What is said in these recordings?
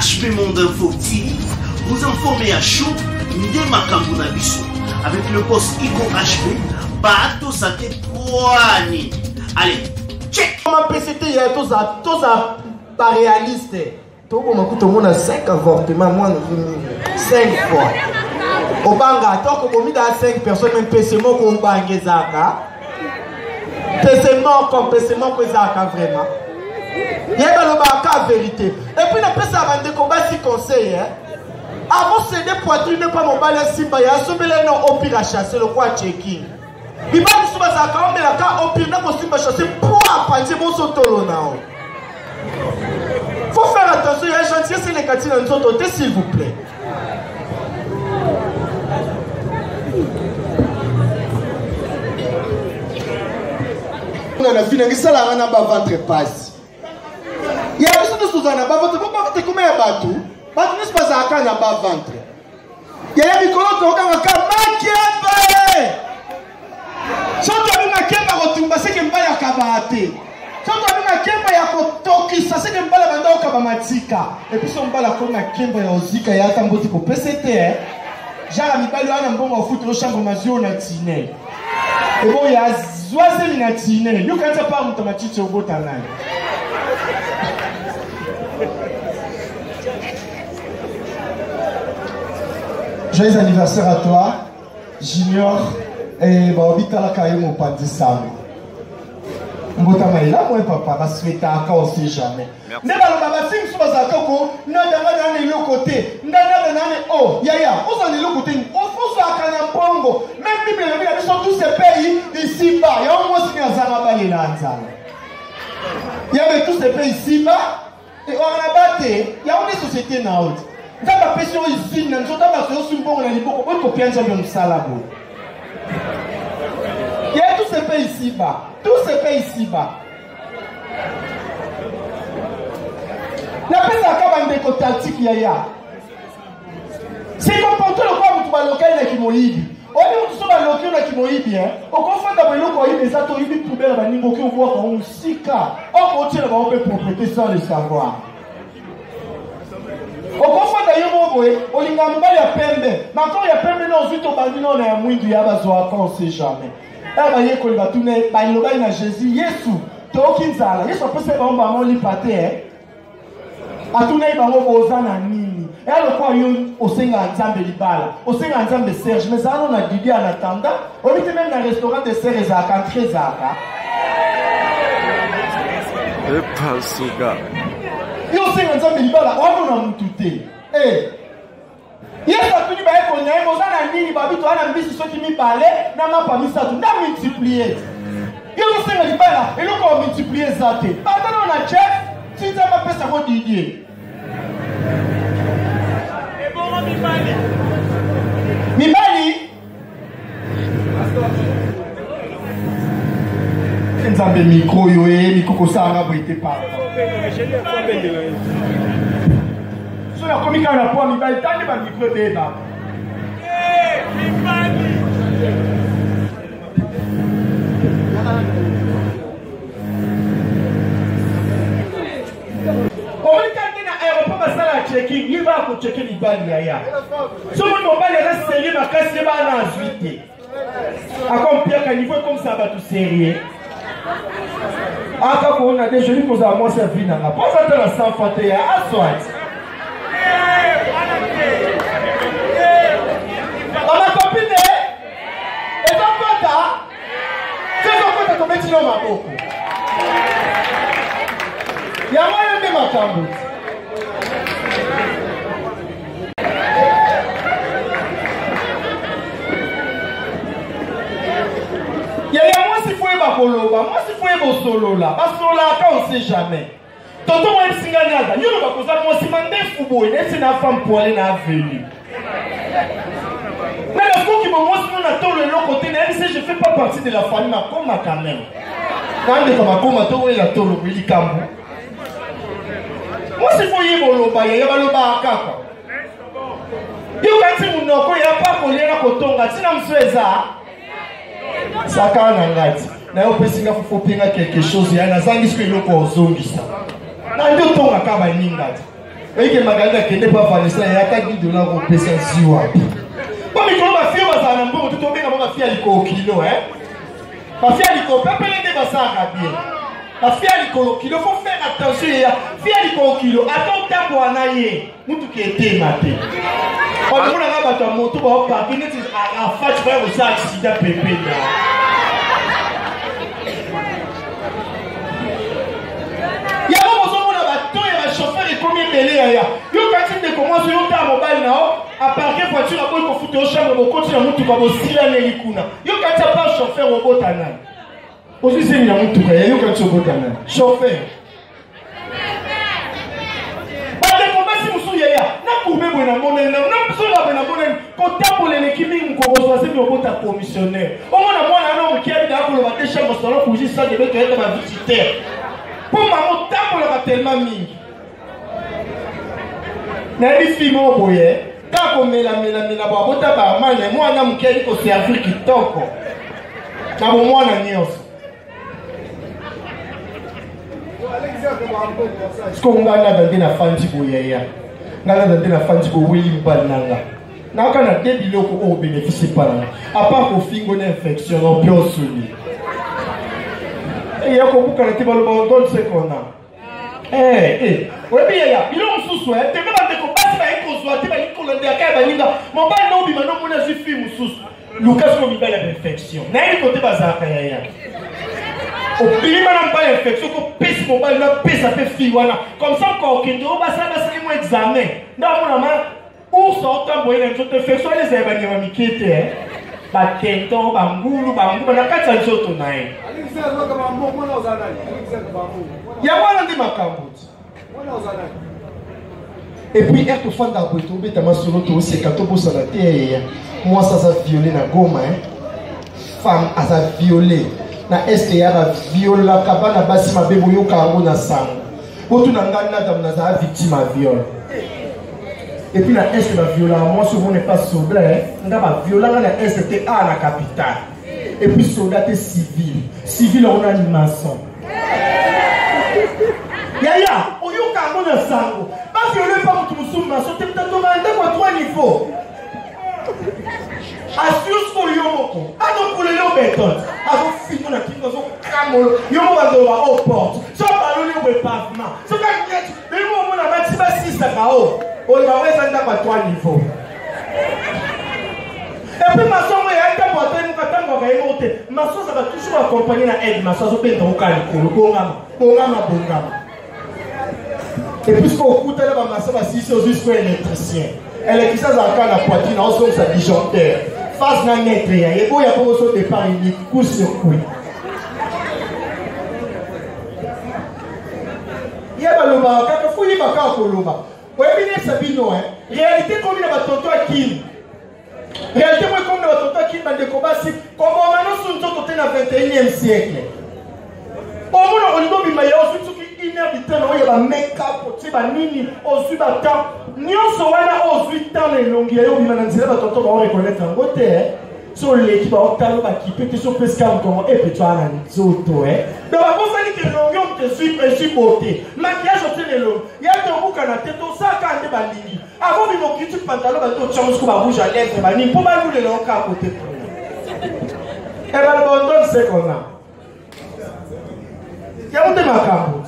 HP Monde Info TV, vous informez à chaud, Ndema Kambunabiso, avec le boss Igo HP, Bato Sate Poani. Allez, check! Comment PCT, il y a tous pas réaliste. Tout le monde a 5 avortements, moi 5 fois. Au Banga, tant que vous avez 5 personnes, même PC, moi, qu'on bangue Zaka. PC, moi, comme PC, moi, que Zaka, vraiment. Il y a la vérité. Et puis, la personne avant de combattre, si conseil, avant de céder poitrine, pas mon balai, si pas, il y a ce bel nom au pire à chasser, le quoi checking. Il va nous soumettre à quand mais la carte au pire, n'a pas possible à chasser pour apprendre mon sotolo. Faut faire attention, il y a un chantier, c'est les cantines dans notre côté, s'il vous plaît. On a vu que ça n'a pas ventre passe. Il y a des choses qui sont pas ventre. Pourquoi tu combien de bateaux? Bateau n'est pas à quand n'a pas ventre. Il y a des micros qui ont un maquillage. Si tu as une maquillage, c'est que pas ya kabate. Si tu as une maquillage, ya kotoki, ça c'est que pas la bande au kabamatika. Et puis si on parle comme maquillage ya ozika ya tamboti ko PCT. Jara mibali wana mbongo ofuti lo shango mazio na tine. Et bon il y a zoise na tine. Yo kanza pa mutamachiche obota nani. Joyeux anniversaire à toi, Junior, et Babita la Kaye mon pas de Sam. Mbotama est là, moi papa, va se souhaiter à quand on sait jamais. Mais alors, baba, si nous sommes à Koko, nous avons l'autre côté, nous avons oh, yaya, on s'en est l'autre côté, on faut à Kanapongo, même Bible, il y a tous ces pays ici-bas, il y a au moins signé à Zaraba et Lanzan. Il y avait tous ces pays ici-bas, et on a battu, il y a une société dans l'autre. Dans la pression ici, nous avons fait un bon niveau pour copier un peu de salabo. Il y a tous ces pays ici-bas. Tous ces pays ici-bas. La paix à Kabande Kotaltik Yaya. C'est comme pour tout le monde, tu vas local qui moïbi. On dit que tu vas local qui moïbi. Au confort de l'eau, les atomiques pour bien la niveau qui voit comme un sika. On continue à avoir propriété sans le savoir. Au confort d'ailleurs, on dit qu'il y a pembe. Maintenant, il y a pembe dans le bandi, on a un mouille du yabazoa, on ne sait jamais. Et bien, il va tourner, il va à Jésus, Yesu, Tokinzala, Yesu a posé un maman lipate, a tourné, il va aux ananini. Et alors, quoi, il au Sénat Nzambe Libala, au Sénat Nzambe Serge, mais ça, on a dit en attendant, on était même dans le restaurant de Serge Zaka, très Zaka. Et pas Souga. Et au Sénat Nzambe Libala, on a moututé. Eh! Yesu atuni ba eko nyaye mozana nini babito ana mbisi soki mi parler na ma pa misatu na multiplier. Yesu senga libala eloko multiplier zate. Patana na chef tinza ma pesa ko Didier. E bon mibali. Mibali. Nzambe micro yo mikoko sanga boite pa. La comique à la poire, il va être tanné par le micro de débat. On est tanné à l'aéroport, ça la checker, il va pour checker les balles. Si on va les sérieux, ma casse est mal en suite. À combien qu'à niveau comme ça va tout sérieux. Ah, quand on a des jolis pour avoir servi dans la poche, on a 141 à soit. Ma copine est en compte. C'est en compte comme tu l'as beaucoup. Il y a moyen de m'attendre. Il y a moi si vous pouvez pas polo, moi si vous pouvez pas solo là, parce que là quand on sait jamais. Tonton moi je suis ngana, yo le bakoza moi si mande fubo, et c'est na femme pour aller na avenue. Mais le coup qui me montre nous attend le long côté, même si je fais pas partie de la famille, ma comme ma quand même. Quand de ma comme to la to le li kambu. Moi si faut y boloba, ya baloba akaka. Yo kanti munoko ya pa kolera kotonga, tina msweza. Saka na ngati. Na yo pesinga faut pinga quelque chose, ya na zangi ce que loko ozongisa. Na ndio tonga kaba ningati. Et que Magalda qui n'est pas Vanessa, il y a 4 dollars pour payer ça. Bon, mais comment ma fille va s'en aller? Tu tombes dans ma fille à l'icône, hein? Ma fille à l'icône, pas payer des bassins à bien. La fille à l'icône, il faut faire attention. Fille à l'icône, attends, t'as pour en aller. Nous, tout qui était maté. On a un moto, on va partir, à faire tu vas aussi accident pépé. Il y a un moment où on a bateau, il y a un chauffeur et combien de délais. Il y a un de commence, il y a un mobile, à partir de la voiture, il faut foutre au chambre, il faut continuer à monter comme au Sila Nelikuna. Il y a un chauffeur au Botanan. Aussi, c'est une montre, il y a un chauffeur au Botanan. Chauffeur. Commissionnaire. Au moins, un homme qui a des chambres pour juste ça, devait être ma visitaire. Pour maman, tant tellement mis. N'a dit fille mon boye. Quand on met la boîte à main, moi, un homme qui a dit qu'on s'est appris qui toque. N'a bon moi, un nios. Ce qu'on a dans la fanti boye. N'a dans la fanti boye, banana. N'a qu'un a des biloko au bénéfice par là. À part qu'au fingo d'infection, on peut en souligner. Et il y a beaucoup de gens qui ont ce qu'on a. Oui, bien, il y a un sous-souhait. Tu peux pas te comparer avec un sous-souhait. Tu vas dire qu'on a des cas. Mon bain non, mais non, on a suffi mon sous. Lucas, on a la perfection. N'a pas côté bazar. Au pays, on n'a pas l'infection. Qu'on pèse mon bain, on pèse, ça fait fille. Comme ça, quand on va faire un examen. Non, mon amant, où sont les infections? Les événements qui étaient. Bakento, Bangulu, Bangulu, na kati ya nzoto na ye. Ya wana ndi makambo. Et puis er to fanda ko to beta masolo to seka to bosa na te. Moi ça ça violé na Goma hein. Femme a ça violé. Na este ya ba viola kabana basi mabebo yo kango na sango. Botu na ngana dam na za victime à viol. Et puis la est la viola, moi souvent n'est pas soldat, on a viola dans la est c'était à la capitale. Et puis soldat est civil. Civil on a une maçon. Yaya, on y a un bon sango. Pas violer pas pour tout le maçon, tu peux te demander quoi 3 niveaux. Assure pour Yomoko. Ah donc pour le béton. Ah donc finir la qui nous ont camolo. Yomo va devoir aux portes. Sans ballonner au pavement. Sans gagner. Mais moi on a bâti pas 6 à KO. On va voir ça dans 3 niveaux. Et puis ma soeur est un peu portée, nous attendons qu'on va monter. Ma soeur ça va toujours accompagner la aide. Ma soeur peut donc aller pour Bongama. Et puisqu'on coûte là, ma soeur va s'y aux jusqu'au électricien. Électricien ça a la poitrine, on sonne sa disjoncteur. Face na net ya. Et bon il y a pas besoin de départ unique, coup sur coup. Il y a pas le bar, quand faut y va quand Kolomba. Oui, bien Sabino, hein. Réalité comme il y a tonton Kim. Réalité moi comme il y a tonton Kim dans des combats si comme on a nous sommes côté dans le 21e siècle. Au moins on dit que il y a aussi qui inhabite là il y a make-up, tu sais ba nini, au suba temps. Nyonso wana au 8 ans les longues yo bi mananzela ba tonton ba reconnaître en côté hein. Sur l'équipe ba okalo ba qui peut sur presque comme et puis tu as un zoto hein. Donc ba ko sali que longueur te suit précipoté. Maquillage au télé long. Il y a ton bouc na tête on ça quand de balingi. Avant bi mo kitu pantalon ba to change ko ba rouge à lèvres ba ni pour ba nous les longs à côté. Et ba le bonton c'est qu'on a. Il y a un de makambo.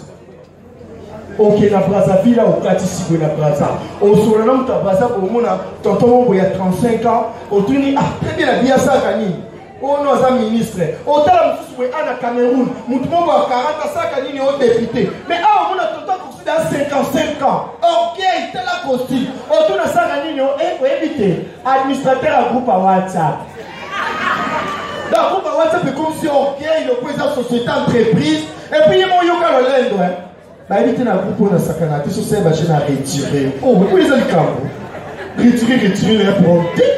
Ok, na Brazzaville, au Katisigo, na Brazza. Au Solana, tu as Brazza, au monde, tonton, il y a 35 ans. Au Tuni, ah, très bien, la vie à ça, Kani. Au nos ministre. Au Tala, nous sommes à Cameroun. Nous sommes à 40 ans, Kani, au député. Mais ah, on a tonton, c'est à 55 ans. Ok, c'est la postille. Au Tuna, ça, Kani, faut éviter. Administrateur à groupe à WhatsApp. Dans le groupe à WhatsApp, c'est comme si, ok, le président de la société entreprise. Et puis, il y a mon yoga le lendo, hein. Bah, il était dans le groupe de Sakana, tu sais, c'est machine à retirer. Oh, où est le camp? Retirer, les apporter.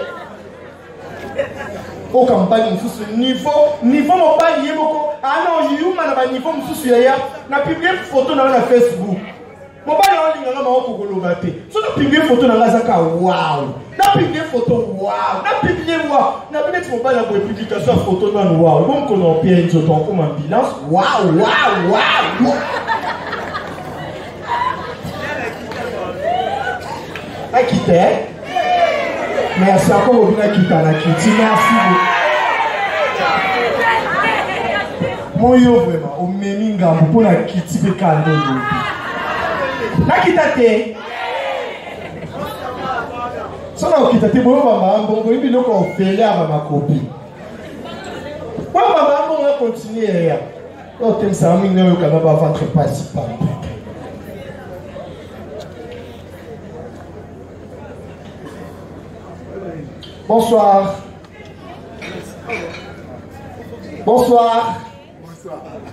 Au campagne, niveau, mon pas lié beaucoup. Ah non, il y a un niveau, il y a publié une photo dans la Facebook. Mon pas lié, il y a un moment si on a publié une photo dans la Zaka, waouh! On a publié une photo, waouh! On a publié, waouh! On a publié mon pas la publication photo dans le waouh. Bon, qu'on a bien une autre comme ambulance, waouh! Akite. Merci encore au bien qui t'a Merci beaucoup. Moi, vraiment, au Meminga, pour la Kitty Bekando. Nakitate. Ça n'a aucun été bon, maman. Bon, il faut qu'on fait là à ma copine. Moi, maman, on va continuer. Oh, t'es ça, mais non, quand même, avant de passer par. Bonsoir. Bonsoir.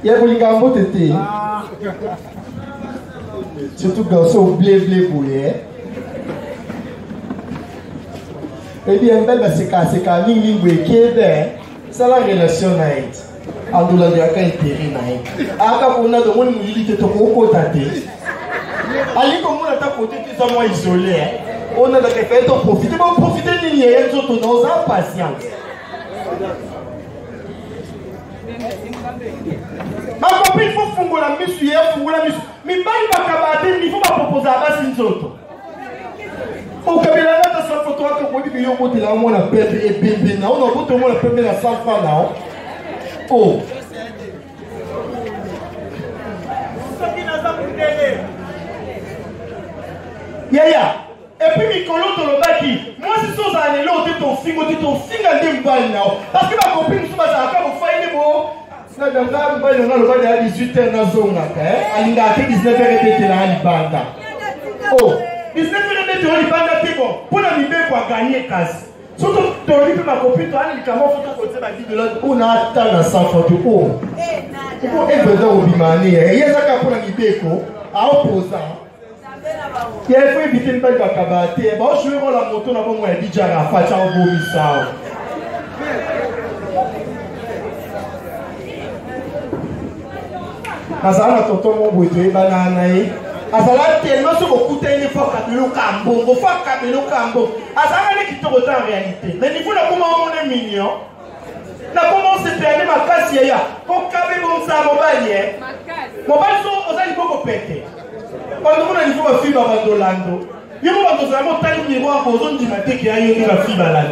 Il y a un gambo tété. Surtout garçon blé bouillé. Et bien, belle, c'est quand Ning qui est bien. C'est la relation naïve. En dehors de la intérêt naïve. Aka pour nous, on nous dit que tu peux pas t'aider. Ali comme on a ta côté, tu es moins isolé. On a fait profiter, mais profiter de l'IA, nous autres, nos impatience. Ma copine, il faut fouiller la mission hier, fouiller la mission. Mais pas il va cabader, il faut pas proposer à base d'une autre. Au Kabila, dans sa photo, quand on dit que on est là, on a perdu et bébé, on a voté on a perdu la salle fin là. Oh. Yaya. Et puis, Mikolo Tolobaki, moi, c'est ça, ça allait là, ton finger à des balles là. Parce que ma copine, je suis pas à la vous faites des mots. Ça, dans la balle, on a le bail à 18h dans la zone là. Elle a été 19h répété là, à Libanda. Oh, 19h répété à Libanda, c'est bon. Pour la libérer, pour gagner casse. Surtout, tu as dit ma copine, tu as dit comment faut que tu aies dit de l'autre. On a atteint la 100 fois de haut. Il faut être dans le bimani. Il y a ça pour la libérer, à opposant. Il faut éviter une belle bakabate. Bon, je vais voir la moto, on a besoin de dire à Fatia au beau missal. Azala tonton mon boito banana. Azala tellement sur beaucoup de fois kabelo kambo, fois kabelo kambo. Azala ne quitte autant en réalité. Mais niveau là comment on est mignon. Na comment se perdre ma casse ya. Pour kabe bon ça mobile. Mobile so ozali boko pété. Quand on a dit que la fille va Dolando, il faut que nous ayons un miroir pour nous dire qu'il y a une fille à la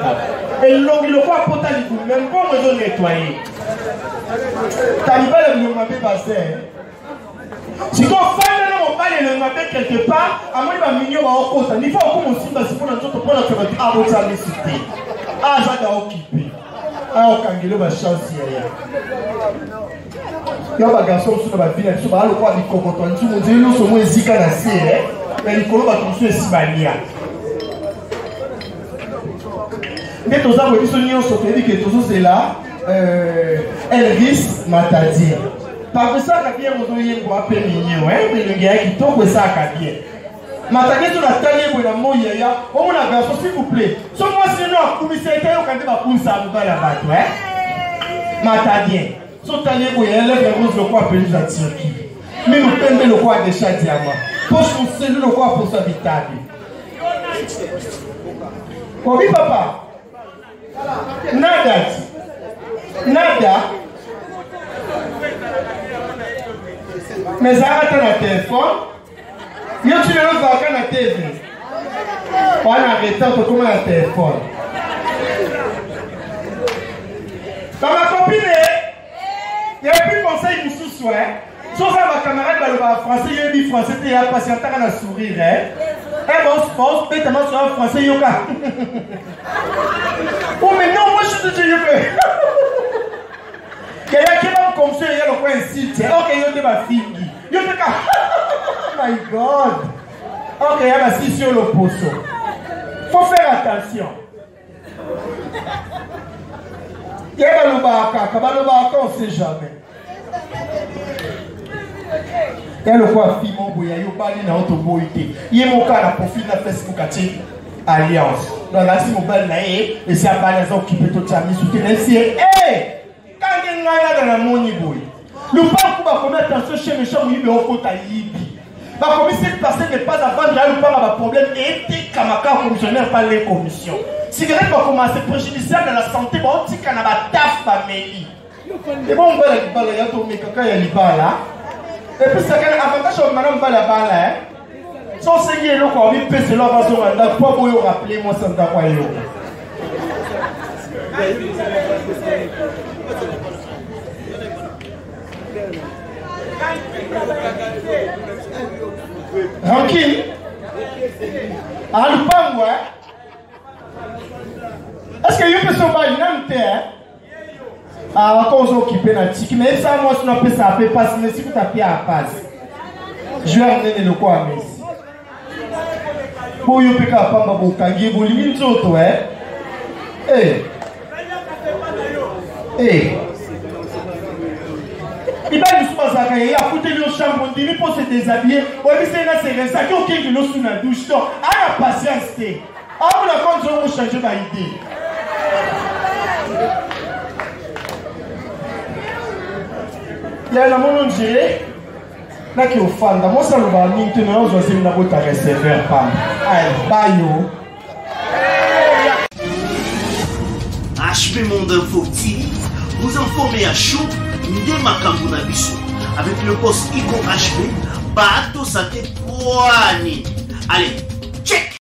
et l'homme, il faut apporter les même pas besoin de nettoyer. T'as le mabé passé. Si on fait le mabé quelque part, à moins de mignon en cause, il faut qu'on aussi parce qu'on a tout pour notre abonnement à l'écité. Ah, ça doit occuper. Ah, au Kangelo va chancer. Il y a des garçons qui sont dans la ville, qui sont dans le coin du Cocoton, qui sont nous sommes ici quand on sait, mais les colons vont tous se bannir. Mais tous les gens qui sont venus, que tous c'est là, Elvis Matadi. Par ça, quand bien vous avez un peu mignon, mais le gars qui tombe ça à bien. Matadi sur la taille pour la moya, on a garçon s'il vous plaît. Sur moi c'est non, commissaire, quand on va pour ça, vous allez là-bas, Matadi. Son talier pour y aller, le quoi appelé la Turquie. Mais nous prenons le quoi des chats diamants. Poche on sait le quoi pour s'habitable. Oui, papa. Nada. Mais arrête le téléphone. Il y a tué le vacan à TV. On a arrêté pour comment le téléphone. Dans ma copine, il y a plus de conseil pour ce soir. Sauf à ma camarade dans le français, il y a dit français, il y a passé un temps à sourire. Eh bon, je pense, peut-être sur un français, yoga. Oh, mais non, moi je te dis, quelqu'un qui va me conseiller, il y a le coin ici. Ok, il y a ma fille. Il y a oh my God. Ok, il y a ma fille sur le poisson. Faut faire attention. Il y a le baka, on ne sait jamais. Il y a le quoi, fille, mon boy, il y a le autoboïté. Il y a mon cas, la profil de la Facebook Alliance. Donc là, si mon bel naïe, et c'est un balazon qui peut tout amis soutenir. Hé! Quand il y a dans la money boy, le banque va commettre attention chez les gens où il y a un compte à Yibi. Va commettre cette personne n'est pas à vendre là, le banque a un problème et t'es kamaka commissionnaire par les commissions. Cigarette va commencer préjudiciable dans la santé, on dit qu'on a un taf famille. Et bon, on va aller à il y a tout, mais quand il y a là. Et puis, c'est un avantage au madame va là-bas là. Sans seguir le corps, il peut se la façon à la fois pour rappeler moi sans d'avoir eu. Rankin, Alpangwa, est-ce que vous pouvez se battre? Ah, encore occupé na tiki, mais ça, moi, je ne peux pas passer, mais si vous tapez à passe, je vais amener le quoi à Messi. Pour vous, vous pouvez pas vous kangi, vous limitez tout, hein? Il va nous passer il a foutu le chambre, on dit pour se déshabiller. On dit c'est là, c'est ça qui est ok, nous sous la douche. Donc, à la patience, on a quand on changer d'idée. Il y a un moment où j'ai là qui est au fan. Moi, ça le va maintenant, je vais vous recevoir. Bayo. HP Monde Info TV, vous informez à chaud de Makambuna Bissou. Avec le boss Igo HB, Bato Sate Poani. Allez, check!